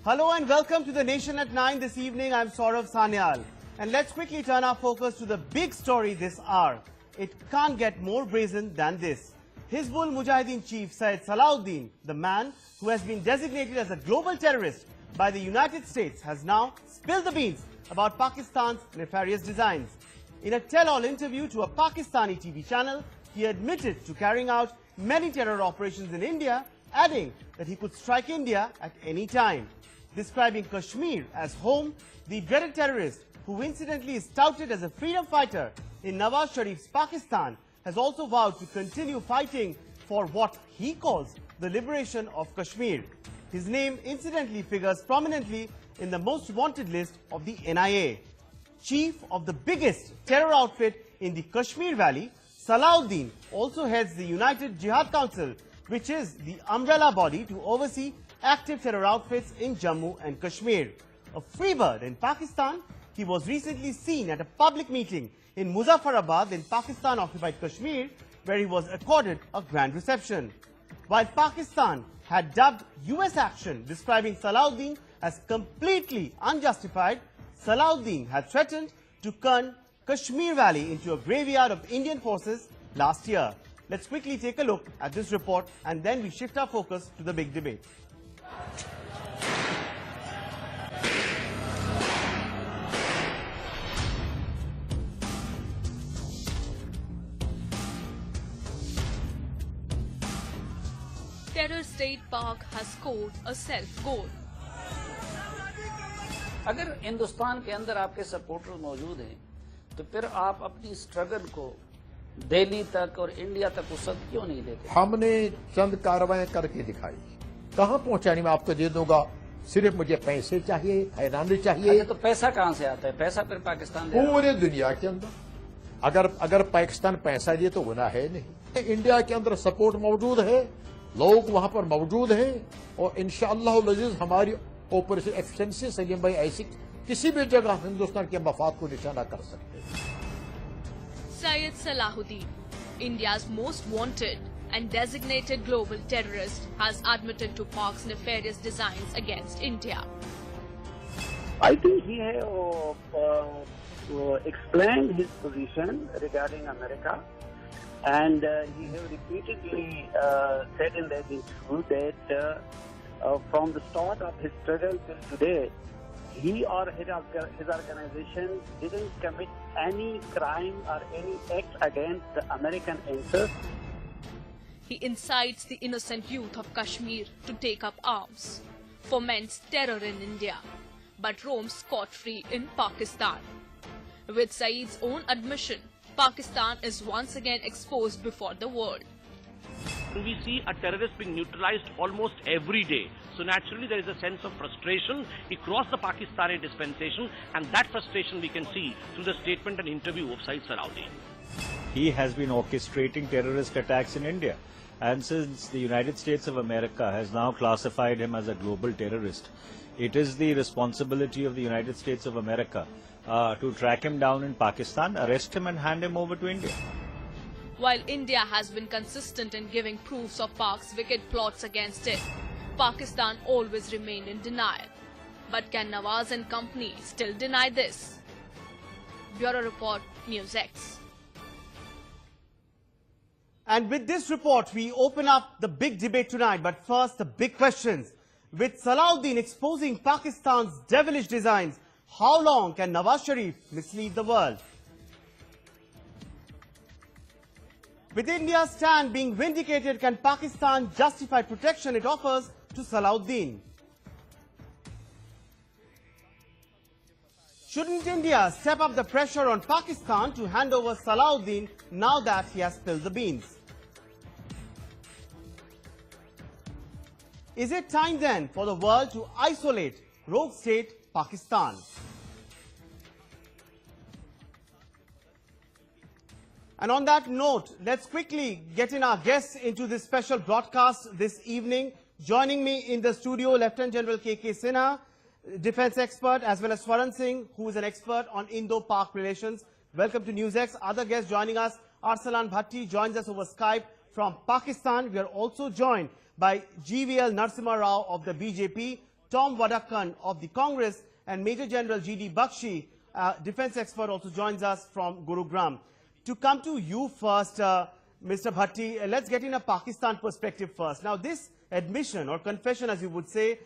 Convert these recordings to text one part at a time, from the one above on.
Hello and welcome to the Nation at 9 this evening. I'm Saurav Sanyal. And let's quickly turn our focus to the big story this hour. It can't get more brazen than this. Hizbul Mujahideen chief Syed Salahuddin, the man who has been designated as a global terrorist by the United States, has now spilled the beans about Pakistan's nefarious designs. In a tell-all interview to a Pakistani TV channel, he admitted to carrying out many terror operations in India, adding that he could strike India at any time. Describing Kashmir as home, the dreaded terrorist, who incidentally is touted as a freedom fighter in Nawaz Sharif's Pakistan, has also vowed to continue fighting for what he calls the liberation of Kashmir. His name incidentally figures prominently in the most wanted list of the NIA. Chief of the biggest terror outfit in the Kashmir Valley, Salahuddin also heads the United Jihad Council, which is the umbrella body to oversee active terror outfits in Jammu and Kashmir. A freebird in Pakistan, he was recently seen at a public meeting in Muzaffarabad in Pakistan-occupied Kashmir, where he was accorded a grand reception. While Pakistan had dubbed US action, describing Salahuddin as completely unjustified, Salahuddin had threatened to turn Kashmir Valley into a graveyard of Indian forces last year. Let's quickly take a look at this report and then we shift our focus to the big debate. Terror State Park has scored a self-goal. अगर हिंदुस्तान के अंदर आपके supporter मौजूद हैं तो फिर आप अपनी स्ट्रगल को दिल्ली तक और इंडिया तक वसत क्यों नहीं देते? हमने चंद कार्रवाई करके दिखाई। कहां पहुंचाने में आपको दे दूंगा, सिर्फ मुझे पैसे चाहिए, हैरानी चाहिए। अच्छा, तो पैसा कहां से आता है? पैसा फिर पाकिस्तान दे पूरे दुनिया के अंदर अगर पाकिस्तान पैसा दिए तो गुनाह है नहीं। इंडिया के अंदर सपोर्ट मौजूद है, लोग वहां पर मौजूद हैं और इंशाअल्लाह अज़ीज हमारी ऑपरेशन एफिशिएंसी सलीम भाई ऐसी किसी भी जगह हिंदुस्तान के मफाद को निशाना कर सकते हैं। Syed Salahuddin, India's most wanted and designated global terrorist, has admitted to Pak's nefarious designs against India. I think he has explained his position regarding America, and he has repeatedly said in that interview that from the start of his struggle till today, he or his organization didn't commit any crime or any act against the American interests. He incites the innocent youth of Kashmir to take up arms, foments terror in India, but roams scot-free in Pakistan. With Saeed's own admission, Pakistan is once again exposed before the world. We see a terrorist being neutralized almost every day. So naturally there is a sense of frustration across the Pakistani dispensation, and that frustration we can see through the statement and interview of Syed Salahuddin. He has been orchestrating terrorist attacks in India, and since the United States of America has now classified him as a global terrorist, it is the responsibility of the United States of America to track him down in Pakistan, arrest him and hand him over to India. While India has been consistent in giving proofs of Pak's wicked plots against it, Pakistan always remained in denial. But can Nawaz and company still deny this? Bureau Report, NewsX. And with this report, we open up the big debate tonight. But first, the big questions. With Salahuddin exposing Pakistan's devilish designs, how long can Nawaz Sharif mislead the world? With India's stand being vindicated, can Pakistan justify protection it offers to Salahuddin? Shouldn't India step up the pressure on Pakistan to hand over Salahuddin now that he has spilled the beans? Is it time then for the world to isolate rogue state Pakistan? And on that note, let's quickly get in our guests into this special broadcast this evening. Joining me in the studio, Lieutenant General K.K. Sinha, defense expert, as well as Swaran Singh, who is an expert on Indo-Pak relations. Welcome to NewsX. Other guests joining us, Arsalan Bhatti joins us over Skype from Pakistan. We are also joined by GVL Narasimha Rao of the BJP, Tom Wadakkan of the Congress, and Major General G.D. Bakshi, defense expert, also joins us from Gurugram. To come to you first, Mr. Bhatti, let's get in a Pakistan perspective first. Now, this admission or confession, as you would say,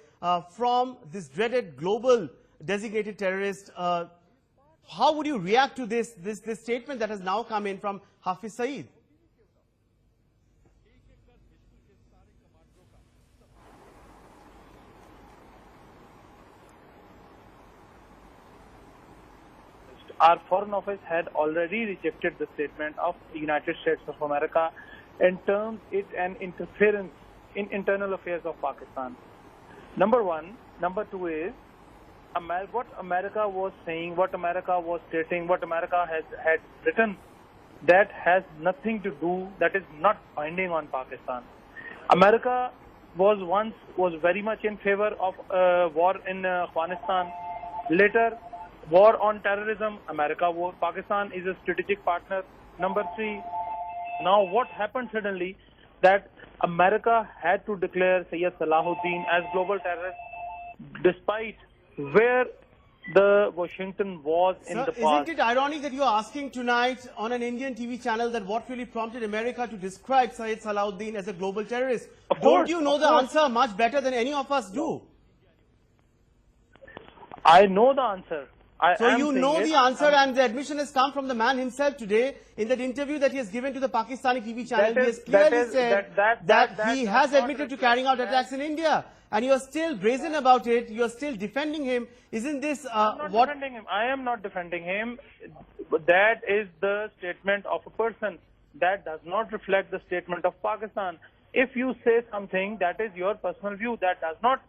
from this dreaded global designated terrorist, how would you react to this statement that has now come in from Hafiz Saeed? Our Foreign Office had already rejected the statement of the United States of America and termed it an interference in internal affairs of Pakistan. Number one. Number two is, what America was saying, what America was stating, what America had written, that has nothing to do, that is not binding on Pakistan. America was very much in favor of war in Afghanistan. Later, war on terrorism, Pakistan is a strategic partner. Number three, now what happened suddenly, that America had to declare Syed Salahuddin as global terrorist, despite where the Washington was in the past. Isn't it ironic that you are asking tonight on an Indian TV channel that what really prompted America to describe Syed Salahuddin as a global terrorist? Don't you know the answer much better than any of us do? I know the answer. So you know the answer, and the admission has come from the man himself today. In that interview that he has given to the Pakistani TV channel, he has clearly said that he has admitted to carrying out attacks in India. And you are still brazen about it, you are still defending him. Isn't this what? Defending him. I am not defending him. That is the statement of a person. That does not reflect the statement of Pakistan. If you say something, that is your personal view. That does not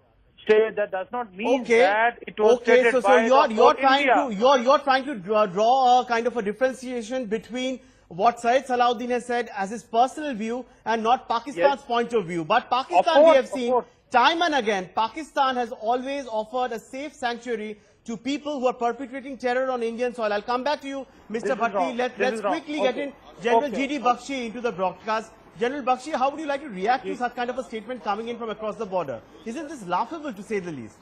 mean that it was stated by you're trying to draw a kind of a differentiation between what Syed Salahuddin has said as his personal view and not Pakistan's point of view. But Pakistan, we have seen time and again, Pakistan has always offered a safe sanctuary to people who are perpetrating terror on Indian soil. I'll come back to you, Mr. Bhatti. Let's quickly get in General G.D. Bakshi into the broadcast. General Bakshi, how would you like to react to such kind of a statement coming in from across the border? Isn't this laughable, to say the least?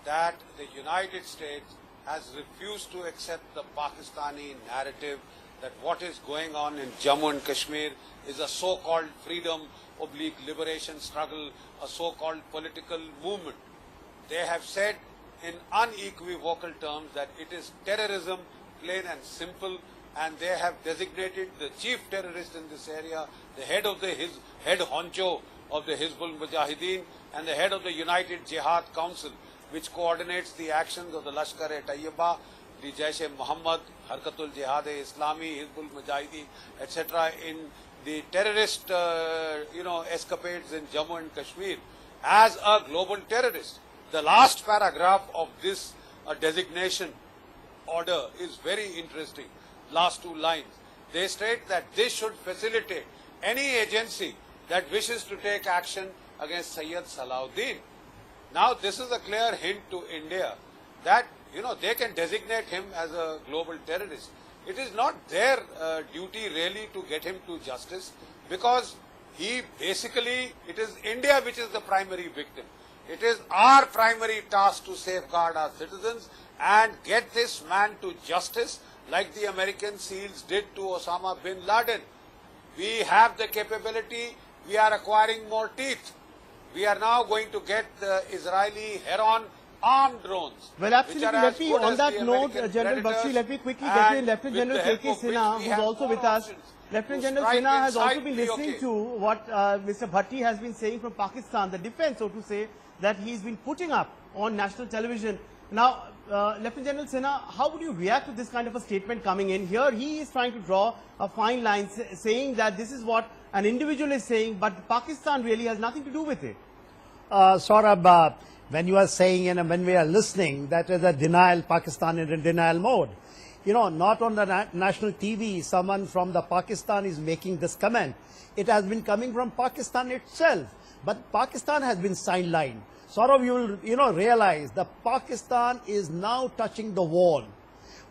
That the United States has refused to accept the Pakistani narrative that what is going on in Jammu and Kashmir is a so-called freedom/liberation struggle, a so-called political movement. They have said in unequivocal terms that it is terrorism, plain and simple, and they have designated the chief terrorist in this area, the head honcho of the Hizbul Mujahideen, and the head of the United Jihad Council, which coordinates the actions of the Lashkar-e-Taiba, the Jaish-e-Muhammad, Harkatul Jihad-e-Islami, Hizbul Mujahideen, etc. in the terrorist, escapades in Jammu and Kashmir as a global terrorist. The last paragraph of this designation order is very interesting. Last two lines. They state that this should facilitate any agency that wishes to take action against Syed Salahuddin. Now, this is a clear hint to India that, they can designate him as a global terrorist. It is not their duty really to get him to justice, because it is India which is the primary victim. It is our primary task to safeguard our citizens and get this man to justice like the American SEALs did to Osama bin Laden. We have the capability, we are acquiring more teeth. We are now going to get the Israeli Heron armed drones. Well, absolutely. On that note, General Bakshi, let me quickly get in Lieutenant General K.K. Sinha, who is also with us. Lieutenant General Sinha has also been listening to what Mr. Bhatti has been saying from Pakistan, the defense, so to say, that he's been putting up on national television. Now, Lieutenant General Sinha, how would you react to this kind of a statement coming in? Here, he is trying to draw a fine line, saying that this is what an individual is saying, but Pakistan really has nothing to do with it. Saurabh, when you are saying, when we are listening, that is a denial, Pakistan is in denial mode. Not on the national TV, someone from the Pakistan is making this comment. It has been coming from Pakistan itself, but Pakistan has been sidelined. Saurabh, you will, realize that Pakistan is now touching the wall.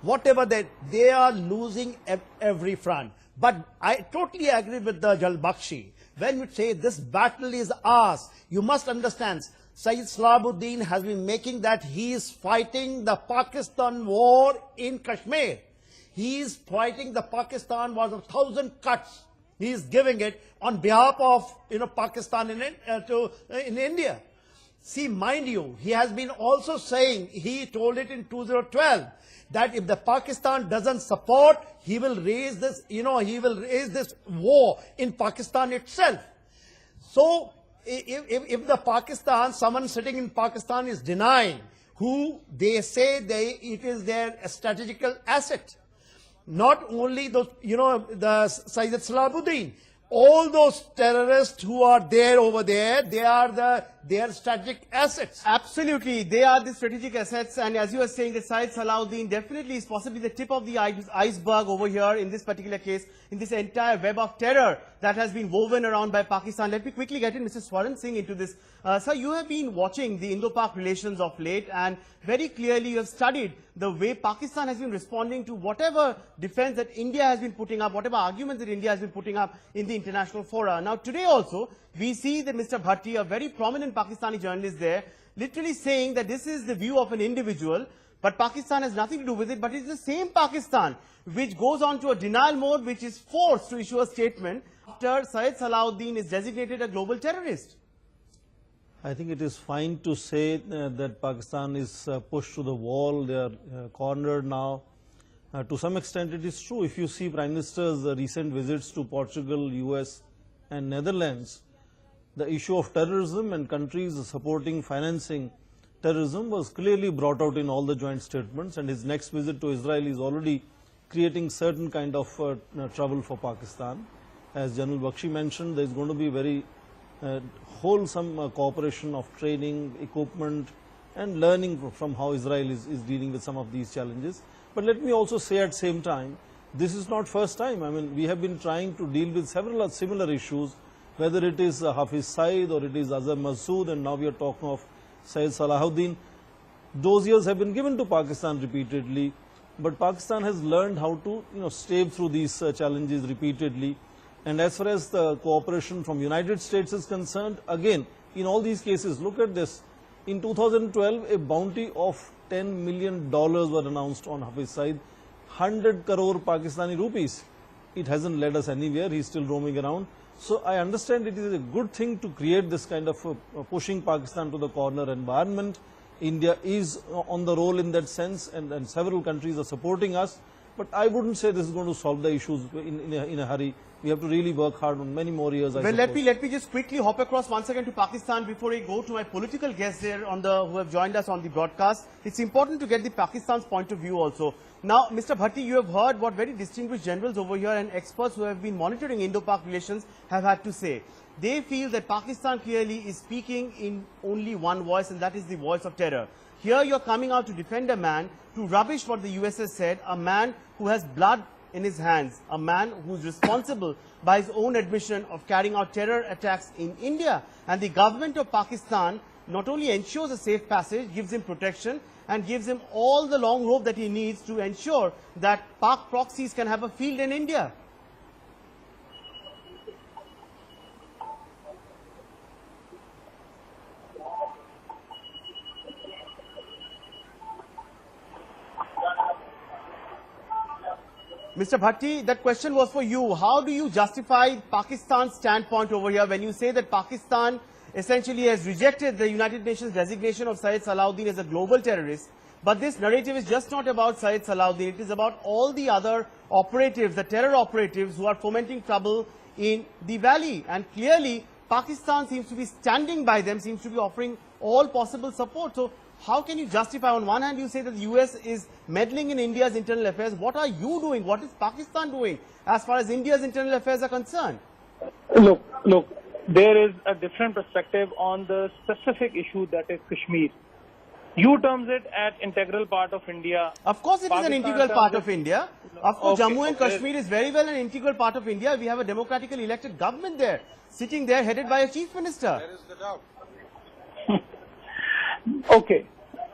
whatever they are losing every front. But I totally agree with the Jalbakshi. When you say this battle is ours, you must understand, Syed Salahuddin has been making that he is fighting the Pakistan war in Kashmir. He is fighting the Pakistan war of 1,000 cuts. He is giving it on behalf of Pakistan in India. See, mind you, he has been also saying, he told it in 2012, that if the Pakistan doesn't support, he will raise this, he will raise this war in Pakistan itself. So, if the Pakistan, someone sitting in Pakistan is denying, who they say it is their strategical asset. Not only those, the Syed Salahuddin, all those terrorists who are there over there, they are their strategic assets. Absolutely, they are the strategic assets, and as you were saying, the Syed Salahuddin definitely is possibly the tip of the iceberg over here in this particular case, in this entire web of terror that has been woven around by Pakistan. Let me quickly get in Mr. Swaran Singh into this. Sir, you have been watching the Indo-Pak relations of late, and very clearly you have studied the way Pakistan has been responding to whatever defense that India has been putting up, whatever arguments that India has been putting up in the international fora. Now today also, we see that Mr. Bhatti, a very prominent Pakistani journalist there, literally saying that this is the view of an individual, but Pakistan has nothing to do with it, but it's the same Pakistan which goes on to a denial mode, which is forced to issue a statement after Syed Salahuddin is designated a global terrorist. I think it is fine to say that Pakistan is pushed to the wall, they are cornered now. To some extent it is true. If you see Prime Minister's recent visits to Portugal, US and Netherlands, the issue of terrorism and countries supporting financing terrorism was clearly brought out in all the joint statements, and his next visit to Israel is already creating certain kind of trouble for Pakistan. As General Bakshi mentioned, there is going to be very wholesome cooperation of training, equipment and learning from how Israel is dealing with some of these challenges. But let me also say at the same time, this is not first time. I mean, we have been trying to deal with several similar issues, whether it is Hafiz Saeed or it is Azhar Masood, and now we are talking of Syed Salahuddin. Those years have been given to Pakistan repeatedly, but Pakistan has learned how to stave through these challenges repeatedly. And as far as the cooperation from United States is concerned, again, in all these cases, look at this. In 2012, a bounty of $10 million were announced on Hafiz Saeed, 100 crore Pakistani rupees. It hasn't led us anywhere, he's still roaming around. So I understand it is a good thing to create this kind of pushing Pakistan to the corner environment. India is on the roll in that sense, and several countries are supporting us. But I wouldn't say this is going to solve the issues in a hurry. We have to really work hard on many more years. Well, let me just quickly hop across once again to Pakistan before I go to my political guests there who have joined us on the broadcast. It's important to get the Pakistan's point of view also. Now, Mr. Bhatti, you have heard what very distinguished generals over here and experts who have been monitoring Indo-Pak relations have had to say. They feel that Pakistan clearly is speaking in only one voice, and that is the voice of terror. Here you're coming out to defend a man, to rubbish what the US has said, a man who has blood in his hands, a man who's responsible by his own admission of carrying out terror attacks in India. And the government of Pakistan not only ensures a safe passage, gives him protection and gives him all the long rope that he needs to ensure that Pak proxies can have a field in India. Mr. Bhatti, that question was for you. How do you justify Pakistan's standpoint over here when you say that Pakistan essentially has rejected the United Nations designation of Syed Salahuddin as a global terrorist? But this narrative is just not about Syed Salahuddin. It is about all the other operatives, the terror operatives who are fomenting trouble in the valley. And clearly, Pakistan seems to be standing by them, seems to be offering all possible support. So how can you justify, on one hand you say that the US is meddling in India's internal affairs. What are you doing? What is Pakistan doing as far as India's internal affairs are concerned? Look, there is a different perspective on the specific issue that is Kashmir. You terms it as integral part of India. Of course it is an integral part of India. Of course, Jammu and Kashmir is very well an integral part of India. We have a democratically elected government there, sitting there headed by a chief minister. There is the doubt. Okay,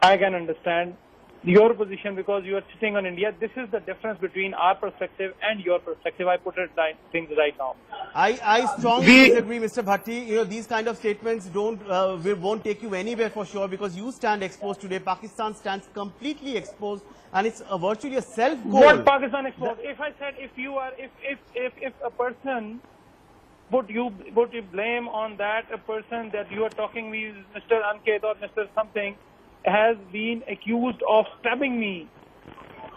I can understand. your position because you are sitting on India. This is the difference between our perspective and your perspective. I put it things right now. I strongly disagree, Mr. Bhatti. You know, these kind of statements won't take you anywhere for sure, because you stand exposed today. Pakistan stands completely exposed, and it's virtually a self-goal. What Pakistan exposed? If I said if a person would you blame on that a person that you are talking with, Mr. Ankit or Mr. something, has been accused of stabbing me,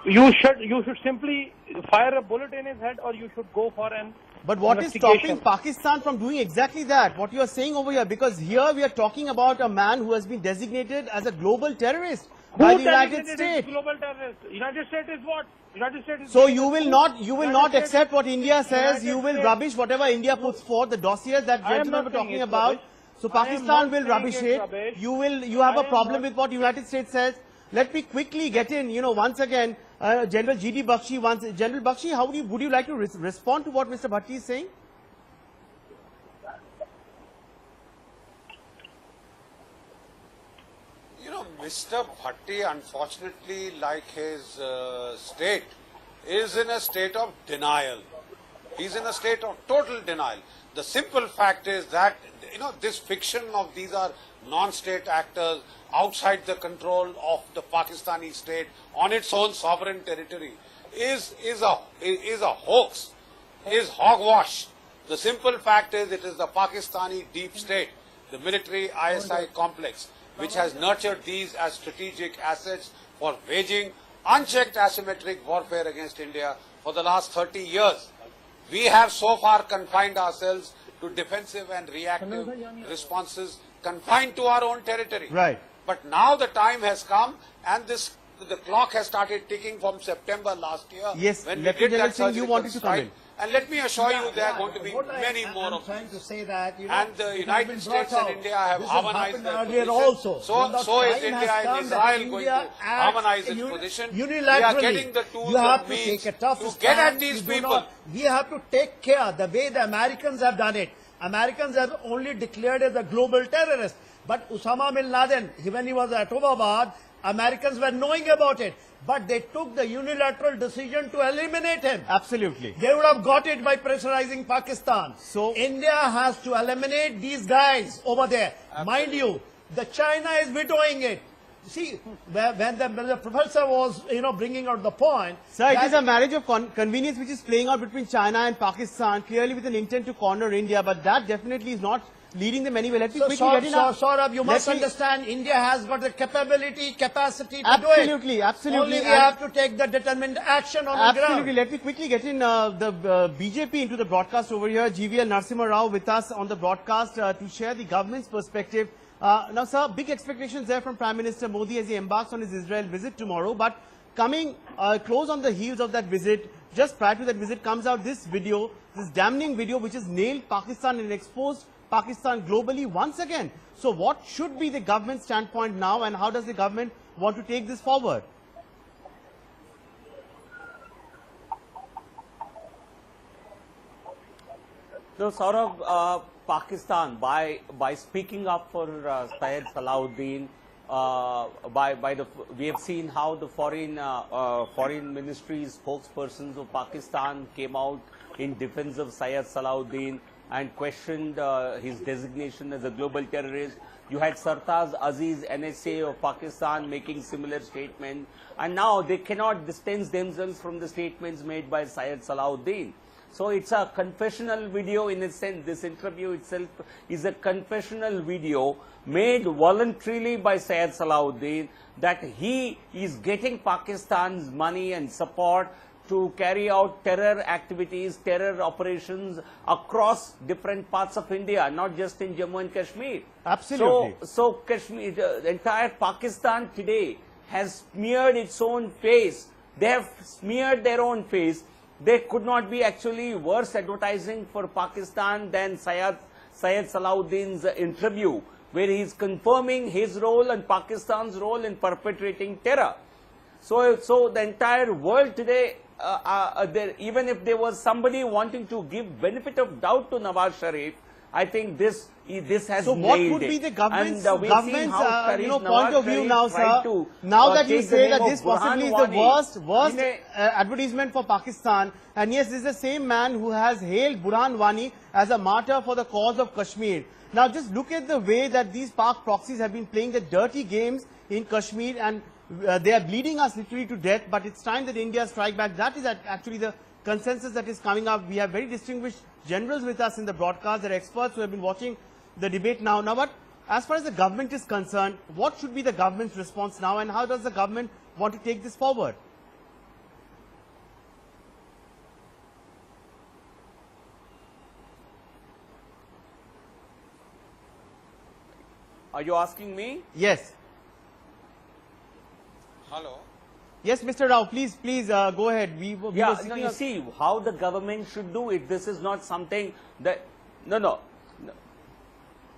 you should simply fire a bullet in his head, or you should go for an But what is stopping Pakistan from doing exactly that? What you are saying over here? Because here we are talking about a man who has been designated as a global terrorist by the United States. Global terrorist. United States is what? United States is. So you will not accept what India says. You will rubbish whatever India puts forth, the dossiers that gentlemen were talking about. So Pakistan will rubbish it. You have a problem with what United States says. Let me quickly get in, once again, General G.D. Bakshi. General Bakshi, how would you like to respond to what Mr. Bhatti is saying? Mr. Bhatti, unfortunately, like his state, is in a state of denial. He's in a state of total denial. The simple fact is that, this fiction of these are non-state actors outside the control of the Pakistani state on its own sovereign territory is a hoax, is hogwash. The simple fact is it is the Pakistani deep state, the military ISI complex, which has nurtured these as strategic assets for waging unchecked asymmetric warfare against India for the last 30 years. We have so far confined ourselves to defensive and reactive responses confined to our own territory. Right. But now the time has come, and the clock has started ticking from September last year. Yes, when we did that surgical you wanted to come in. And let me assure you, there are going to be many more of trying to say that, and the United States and India have harmonized their position. Also. So is India and Israel going to harmonize its position. Unilaterally. We are getting the tools and means to get at these people. We have to take care the way the Americans have done it. Americans have only declared as a global terrorist. But Osama bin Laden, when he was at Islamabad, Americans were knowing about it. But they took the unilateral decision to eliminate him. Absolutely. They would have got it by pressurizing Pakistan. So India has to eliminate these guys over there. Absolutely. Mind you, the China is vetoing it. See, when the professor was, bringing out the point. Sir, it is a marriage of convenience which is playing out between China and Pakistan, clearly with an intent to corner India, but that definitely is not leading them anywhere. Let me quickly get in. Saurabh, you must understand, India has got the capacity to do it. Absolutely. Only we have to take the determined action on the ground. Absolutely. Let me quickly get in the BJP into the broadcast over here. GVL Narasimha Rao with us on the broadcast to share the government's perspective. Now, sir, big expectations there from Prime Minister Modi as he embarks on his Israel visit tomorrow. But coming close on the heels of that visit, just prior to that visit comes out this video, this damning video which has nailed Pakistan and exposed Pakistan globally once again. So what should be the government standpoint now, and how does the government want to take this forward? So, Saurabh, Pakistan, by speaking up for Syed Salahuddin, we have seen how the foreign ministry spokespersons of Pakistan came out in defense of Syed Salahuddin and questioned his designation as a global terrorist. You had Sartaj Aziz, NSA of Pakistan, making similar statements, and now they cannot distance themselves from the statements made by Syed Salahuddin. So it's a confessional video in a sense. This interview itself is a confessional video made voluntarily by Syed Salahuddin that he is getting Pakistan's money and support to carry out terror activities, terror operations across different parts of India, not just in Jammu and Kashmir. Absolutely. So Kashmir, the entire Pakistan today has smeared its own face. They have smeared their own face. They could not be actually worse advertising for Pakistan than Syed Salahuddin's interview, where he is confirming his role and Pakistan's role in perpetrating terror. So the entire world today, even if there was somebody wanting to give benefit of doubt to Nawaz Sharif, I think this has So what nailed would be it. the government's, And we've seen how Sharif, point of view Nawaz now, Sharif tried sir? to, Now that you take the say name that of this possibly is the worst advertisement for Pakistan, and yes, this is the same man who has hailed Burhan Wani as a martyr for the cause of Kashmir. Now just look at the way that these Pak proxies have been playing the dirty games in Kashmir, and they are bleeding us literally to death, but it's time that India strike back. That is actually the consensus that is coming up. We have very distinguished generals with us in the broadcast. There are experts who have been watching the debate now. Now, but as far as the government is concerned, what should be the government's response now, and how does the government want to take this forward? Are you asking me? Yes. Hello. Yes, Mr. Rao, please go ahead. You see how the government should do it. This is not something that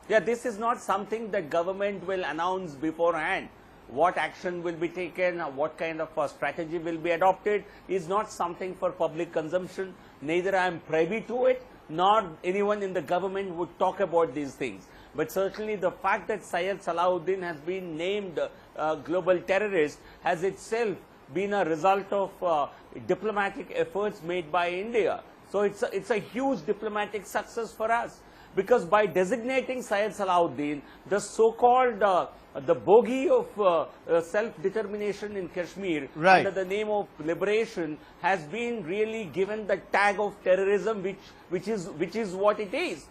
this is not something that government will announce beforehand. What action will be taken, what kind of strategy will be adopted is not something for public consumption. Neither I am privy to it, nor anyone in the government would talk about these things. But certainly the fact that Syed Salahuddin has been named global terrorist has itself been a result of diplomatic efforts made by India. So it's a huge diplomatic success for us, because by designating Syed Salahuddin, the so-called the bogey of self-determination in Kashmir under the name of liberation has been really given the tag of terrorism, which is what it is.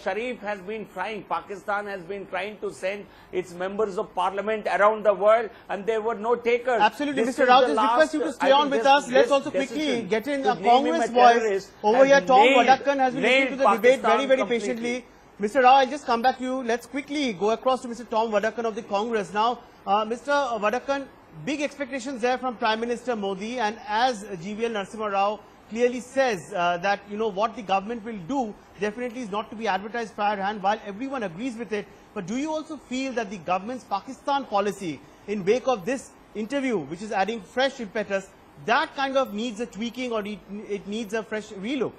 Sharif has been trying, Pakistan has been trying to send its members of parliament around the world, and there were no takers. Absolutely, Mr. Rao, just request you to stay on with us. Let's also quickly get in a Congress voice. Over here, Tom Vadakkan has been listening to the debate very patiently. Mr. Rao, I'll just come back to you. Let's quickly go across to Mr. Tom Vadakkan of the Congress. Now, Mr. Vadakkan, big expectations there from Prime Minister Modi, and as GVL Narasimha Rao clearly says that, what the government will do definitely is not to be advertised prior hand, while everyone agrees with it. But do you also feel that the government's Pakistan policy in wake of this interview, which is adding fresh impetus, that kind of needs a tweaking, or it needs a fresh relook?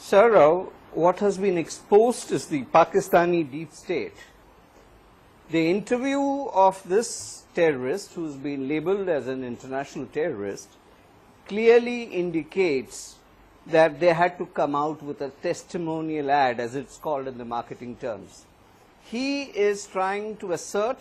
Sir, what has been exposed is the Pakistani deep state. The interview of this terrorist, who has been labeled as an international terrorist, clearly indicates that they had to come out with a testimonial ad, as it's called in the marketing terms. He is trying to assert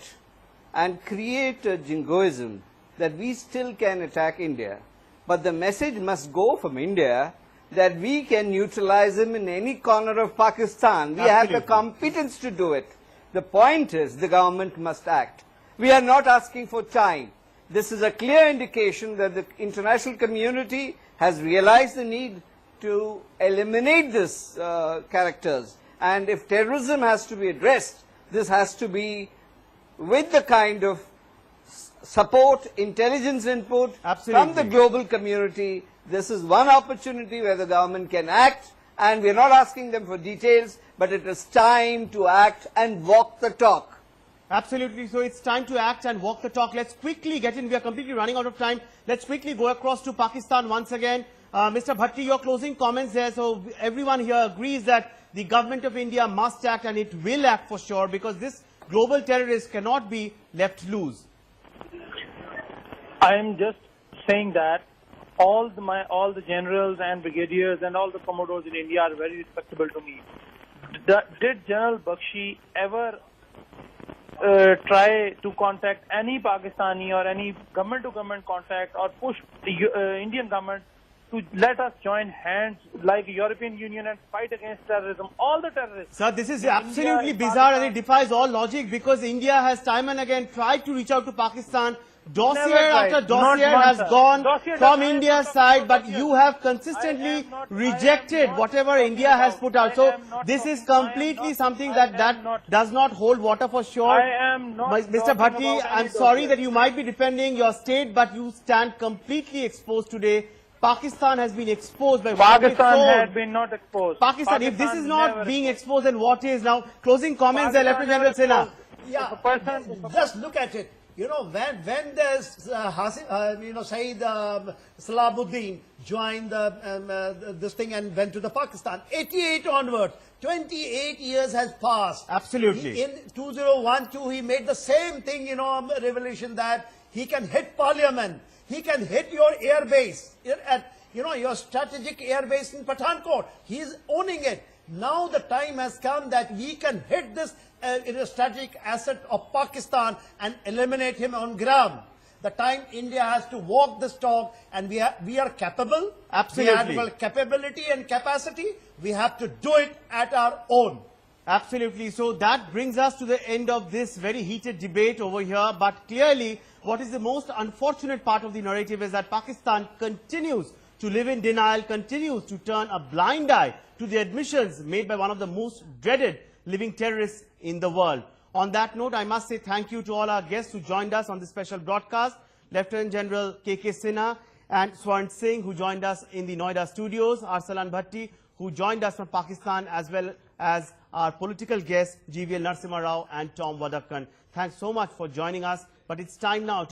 and create a jingoism that we still can attack India, but the message must go from India that we can neutralize him in any corner of Pakistan. We have the competence to do it. The point is, the government must act. We are not asking for time. This is a clear indication that the international community has realized the need to eliminate these characters. And if terrorism has to be addressed, this has to be with the kind of support, intelligence input from the global community. This is one opportunity where the government can act, and we are not asking them for details, but it is time to act and walk the talk. Absolutely. So it's time to act and walk the talk. Let's quickly get in. We are completely running out of time. Let's quickly go across to Pakistan once again. Mr. Bhatti, your closing comments there. So everyone here agrees that the government of India must act, and it will act for sure, because this global terrorist cannot be left loose. I am just saying that all the generals and brigadiers and all the commodores in India are very respectable to me. Did General Bakshi ever try to contact any Pakistani or any government-to-government contact, or push the Indian government to let us join hands like European Union and fight against terrorism, all the terrorists? Sir, this is absolutely bizarre, and it defies all logic, because India has time and again tried to reach out to Pakistan. Dossier after dossier has gone from India's side, but you have consistently rejected whatever India has put out. So this is completely something that does not hold water for sure. Mr. Bhatti, I'm sorry that you might be defending your state, but you stand completely exposed today. Pakistan has been exposed by Pakistan has been not exposed. Pakistan, if this is not being exposed, then what is? Now, closing comments there, Lieutenant General Sinha. Yeah, if a person, just look at it. You know, when there's Syed Salahuddin joined this thing and went to the Pakistan, 88 onwards, 28 years has passed. Absolutely. In 2012, he made the same thing, revelation that he can hit parliament, he can hit your air base, at, your strategic air base in Pathankot. He is owning it. Now the time has come that we can hit this strategic asset of Pakistan and eliminate him on ground. The time India has to walk this talk, and we are capable. Absolutely. We have capability and capacity. We have to do it at our own. Absolutely. So that brings us to the end of this very heated debate over here. But clearly, what is the most unfortunate part of the narrative is that Pakistan continues to live in denial, continues to turn a blind eye to the admissions made by one of the most dreaded living terrorists in the world. On that note, I must say thank you to all our guests who joined us on this special broadcast. Lieutenant General K.K. Sinha and Swarn Singh, who joined us in the Noida studios, Arsalan Bhatti, who joined us from Pakistan, as well as our political guests, GVL Narasimha Rao and Tom Vadakkan. Thanks so much for joining us. But it's time now